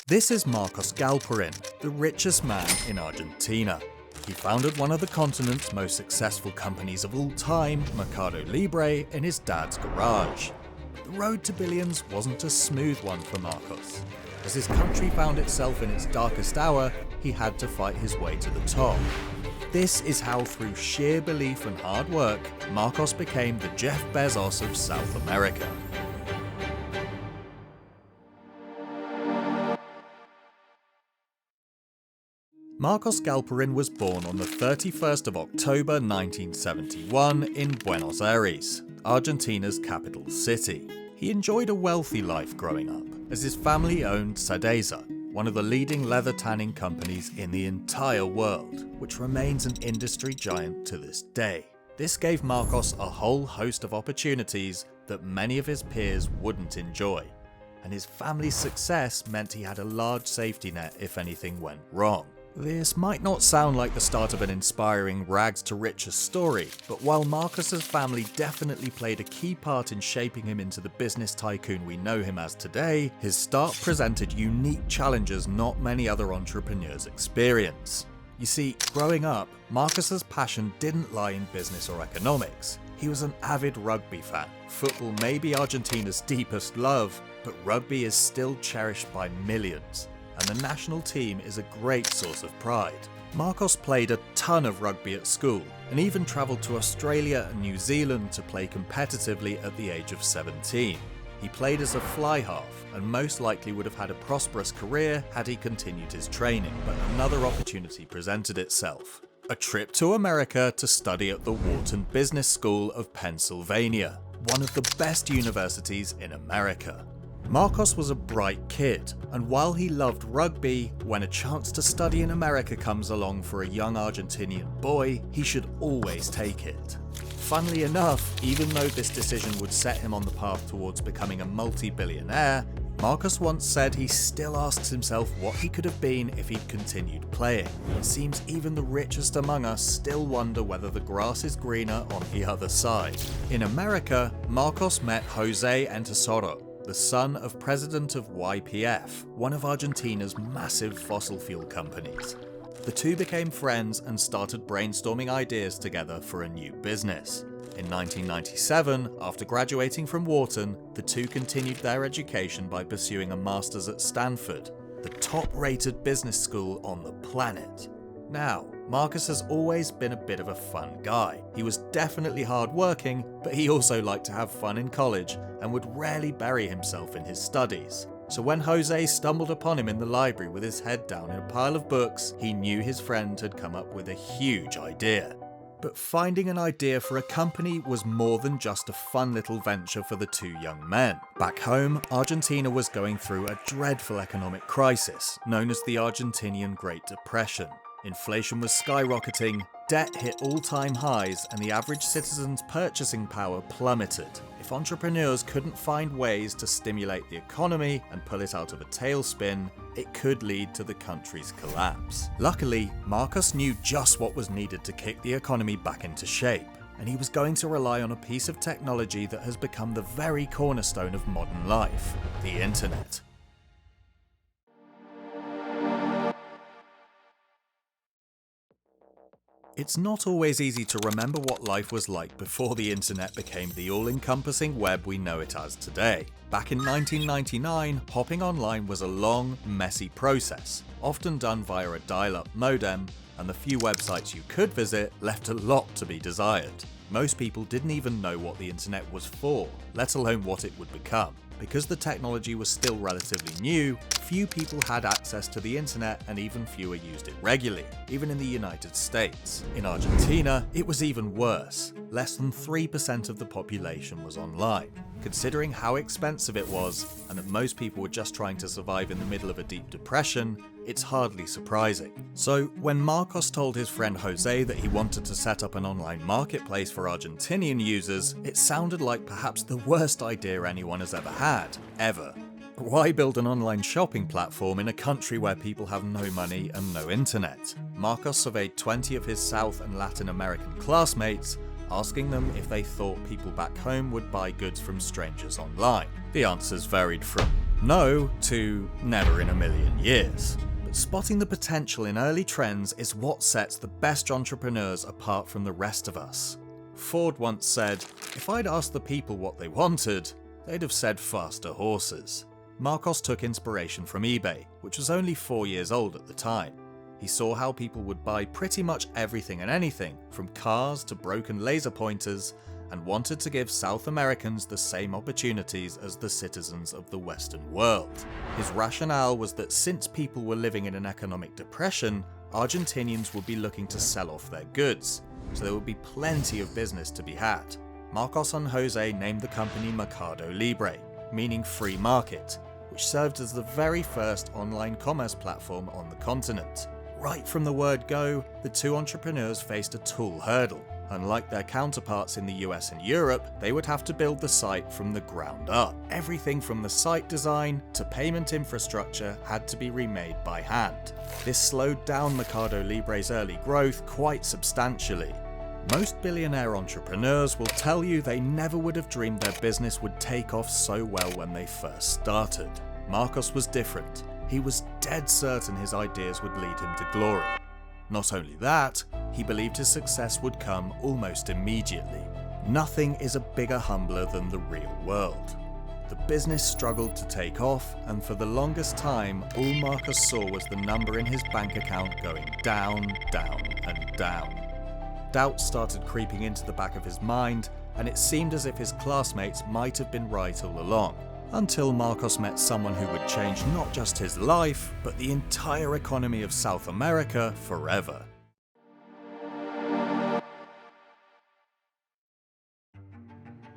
This is Marcos Galperín, the richest man in Argentina. He founded one of the continent's most successful companies of all time, Mercado Libre, in his dad's garage. But the road to billions wasn't a smooth one for Marcos. As his country found itself in its darkest hour, he had to fight his way to the top. This is how, through sheer belief and hard work, Marcos became the Jeff Bezos of South America. Marcos Galperín was born on the 31st of October 1971 in Buenos Aires, Argentina's capital city. He enjoyed a wealthy life growing up, as his family owned Sachs, one of the leading leather tanning companies in the entire world, which remains an industry giant to this day. This gave Marcos a whole host of opportunities that many of his peers wouldn't enjoy, and his family's success meant he had a large safety net if anything went wrong. This might not sound like the start of an inspiring rags to riches story, but while Marcos's family definitely played a key part in shaping him into the business tycoon we know him as today, his start presented unique challenges not many other entrepreneurs experience. You see, growing up, Marcos's passion didn't lie in business or economics. He was an avid rugby fan. Football may be Argentina's deepest love, but rugby is still cherished by millions, and the national team is a great source of pride. Marcos played a ton of rugby at school, and even travelled to Australia and New Zealand to play competitively at the age of 17. He played as a fly half, and most likely would have had a prosperous career had he continued his training, but another opportunity presented itself. A trip to America to study at the Wharton Business School of Pennsylvania, one of the best universities in America. Marcos was a bright kid, and while he loved rugby, when a chance to study in America comes along for a young Argentinian boy, he should always take it. Funnily enough, even though this decision would set him on the path towards becoming a multi-billionaire, Marcos once said he still asks himself what he could have been if he'd continued playing. It seems even the richest among us still wonder whether the grass is greener on the other side. In America, Marcos met Jose Entesoro, the son of president of YPF, one of Argentina's massive fossil fuel companies. The two became friends and started brainstorming ideas together for a new business. In 1997, after graduating from Wharton, the two continued their education by pursuing a master's at Stanford, the top-rated business school on the planet. Now, Marcos has always been a bit of a fun guy. He was definitely hard-working, but he also liked to have fun in college and would rarely bury himself in his studies. So when Jose stumbled upon him in the library with his head down in a pile of books, he knew his friend had come up with a huge idea. But finding an idea for a company was more than just a fun little venture for the two young men. Back home, Argentina was going through a dreadful economic crisis, known as the Argentinian Great Depression. Inflation was skyrocketing, debt hit all-time highs, and the average citizen's purchasing power plummeted. If entrepreneurs couldn't find ways to stimulate the economy and pull it out of a tailspin, it could lead to the country's collapse. Luckily, Marcos knew just what was needed to kick the economy back into shape, and he was going to rely on a piece of technology that has become the very cornerstone of modern life: the internet. It's not always easy to remember what life was like before the internet became the all-encompassing web we know it as today. Back in 1999, hopping online was a long, messy process, often done via a dial-up modem, and the few websites you could visit left a lot to be desired. Most people didn't even know what the internet was for, let alone what it would become. Because the technology was still relatively new, few people had access to the internet and even fewer used it regularly, even in the United States. In Argentina, it was even worse. Less than 3% of the population was online. Considering how expensive it was, and that most people were just trying to survive in the middle of a deep depression, it's hardly surprising. So when Marcos told his friend Jose that he wanted to set up an online marketplace for Argentinian users, it sounded like perhaps the worst idea anyone has ever had, ever. Why build an online shopping platform in a country where people have no money and no internet? Marcos surveyed 20 of his South and Latin American classmates, asking them if they thought people back home would buy goods from strangers online. The answers varied from no to never in a million years. But spotting the potential in early trends is what sets the best entrepreneurs apart from the rest of us. Ford once said, "If I'd asked the people what they wanted, they'd have said faster horses." Marcos took inspiration from eBay, which was only 4 years old at the time. He saw how people would buy pretty much everything and anything, from cars to broken laser pointers, and wanted to give South Americans the same opportunities as the citizens of the Western world. His rationale was that since people were living in an economic depression, Argentinians would be looking to sell off their goods, so there would be plenty of business to be had. Marcos and Jose named the company Mercado Libre, meaning free market, which served as the very first online commerce platform on the continent. Right from the word go, the two entrepreneurs faced a tall hurdle. Unlike their counterparts in the US and Europe, they would have to build the site from the ground up. Everything from the site design to payment infrastructure had to be remade by hand. This slowed down Mercado Libre's early growth quite substantially. Most billionaire entrepreneurs will tell you they never would have dreamed their business would take off so well when they first started. Marcos was different. He was dead certain his ideas would lead him to glory. Not only that, he believed his success would come almost immediately. Nothing is a bigger humbler than the real world. The business struggled to take off, and for the longest time, all Marcos saw was the number in his bank account going down, down, and down. Doubt started creeping into the back of his mind, and it seemed as if his classmates might have been right all along. Until Marcos met someone who would change not just his life, but the entire economy of South America forever.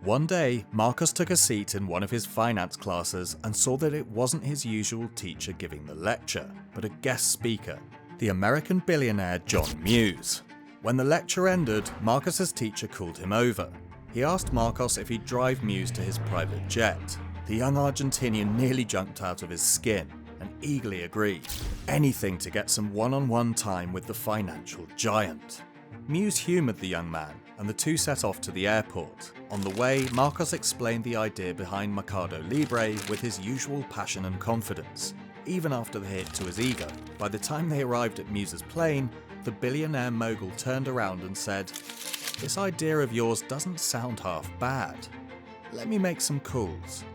One day, Marcos took a seat in one of his finance classes and saw that it wasn't his usual teacher giving the lecture, but a guest speaker, the American billionaire John Muse. When the lecture ended, Marcos's teacher called him over. He asked Marcos if he'd drive Muse to his private jet. The young Argentinian nearly jumped out of his skin and eagerly agreed. Anything to get some one-on-one time with the financial giant. Muse humoured the young man, and the two set off to the airport. On the way, Marcos explained the idea behind Mercado Libre with his usual passion and confidence, even after the hit to his ego. By the time they arrived at Muse's plane, the billionaire mogul turned around and said, "This idea of yours doesn't sound half bad. Let me make some calls."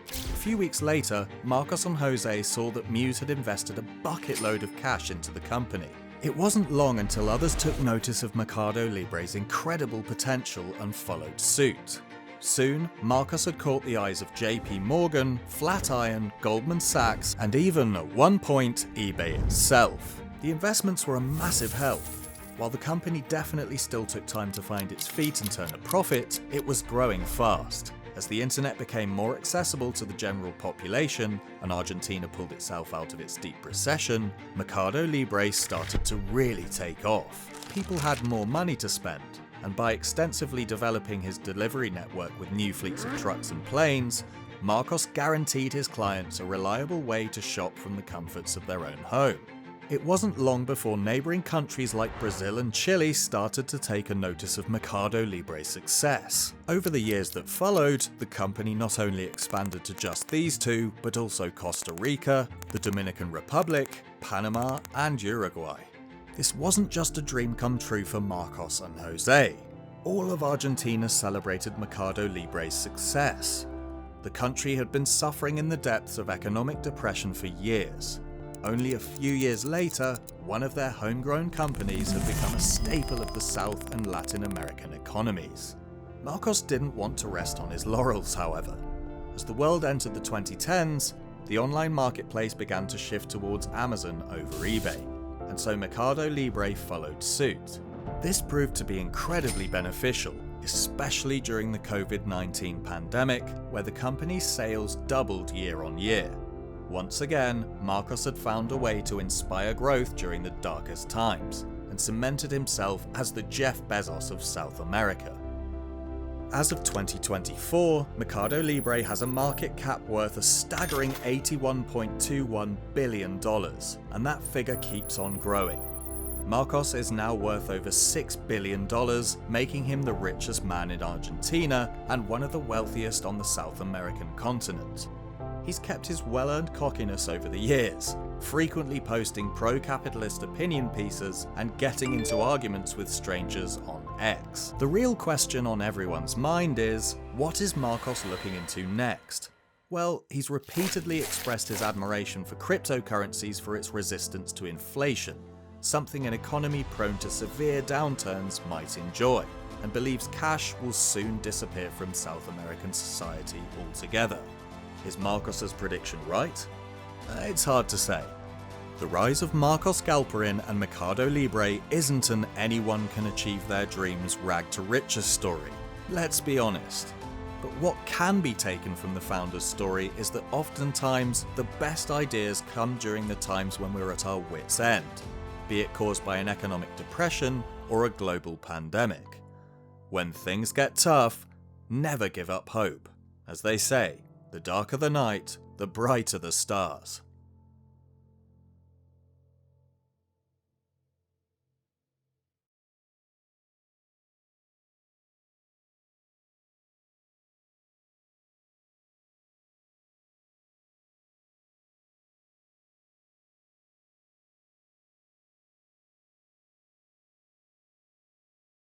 A few weeks later, Marcos and Jose saw that Muse had invested a bucket load of cash into the company. It wasn't long until others took notice of Mercado Libre's incredible potential and followed suit. Soon, Marcos had caught the eyes of JP Morgan, Flatiron, Goldman Sachs, and even, at one point, eBay itself. The investments were a massive help. While the company definitely still took time to find its feet and turn a profit, it was growing fast. As the internet became more accessible to the general population and Argentina pulled itself out of its deep recession, Mercado Libre started to really take off. People had more money to spend, and by extensively developing his delivery network with new fleets of trucks and planes, Marcos guaranteed his clients a reliable way to shop from the comforts of their own home. It wasn't long before neighbouring countries like Brazil and Chile started to take a notice of Mercado Libre's success. Over the years that followed, the company not only expanded to just these two, but also Costa Rica, the Dominican Republic, Panama, and Uruguay. This wasn't just a dream come true for Marcos and Jose. All of Argentina celebrated Mercado Libre's success. The country had been suffering in the depths of economic depression for years. Only a few years later, one of their homegrown companies had become a staple of the South and Latin American economies. Marcos didn't want to rest on his laurels, however. As the world entered the 2010s, the online marketplace began to shift towards Amazon over eBay, and so Mercado Libre followed suit. This proved to be incredibly beneficial, especially during the COVID-19 pandemic, where the company's sales doubled year on year. Once again, Marcos had found a way to inspire growth during the darkest times, and cemented himself as the Jeff Bezos of South America. As of 2024, Mercado Libre has a market cap worth a staggering $81.21 billion, and that figure keeps on growing. Marcos is now worth over $6 billion, making him the richest man in Argentina and one of the wealthiest on the South American continent. He's kept his well-earned cockiness over the years, frequently posting pro-capitalist opinion pieces and getting into arguments with strangers on X. The real question on everyone's mind is, what is Marcos looking into next? Well, he's repeatedly expressed his admiration for cryptocurrencies for its resistance to inflation, something an economy prone to severe downturns might enjoy, and believes cash will soon disappear from South American society altogether. Is Marcos's prediction right? It's hard to say. The rise of Marcos Galperín and Mercado Libre isn't an anyone can achieve their dreams rag to riches story. Let's be honest. But what can be taken from the founder's story is that oftentimes the best ideas come during the times when we're at our wits' end, be it caused by an economic depression or a global pandemic. When things get tough, never give up hope. As they say, the darker the night, the brighter the stars.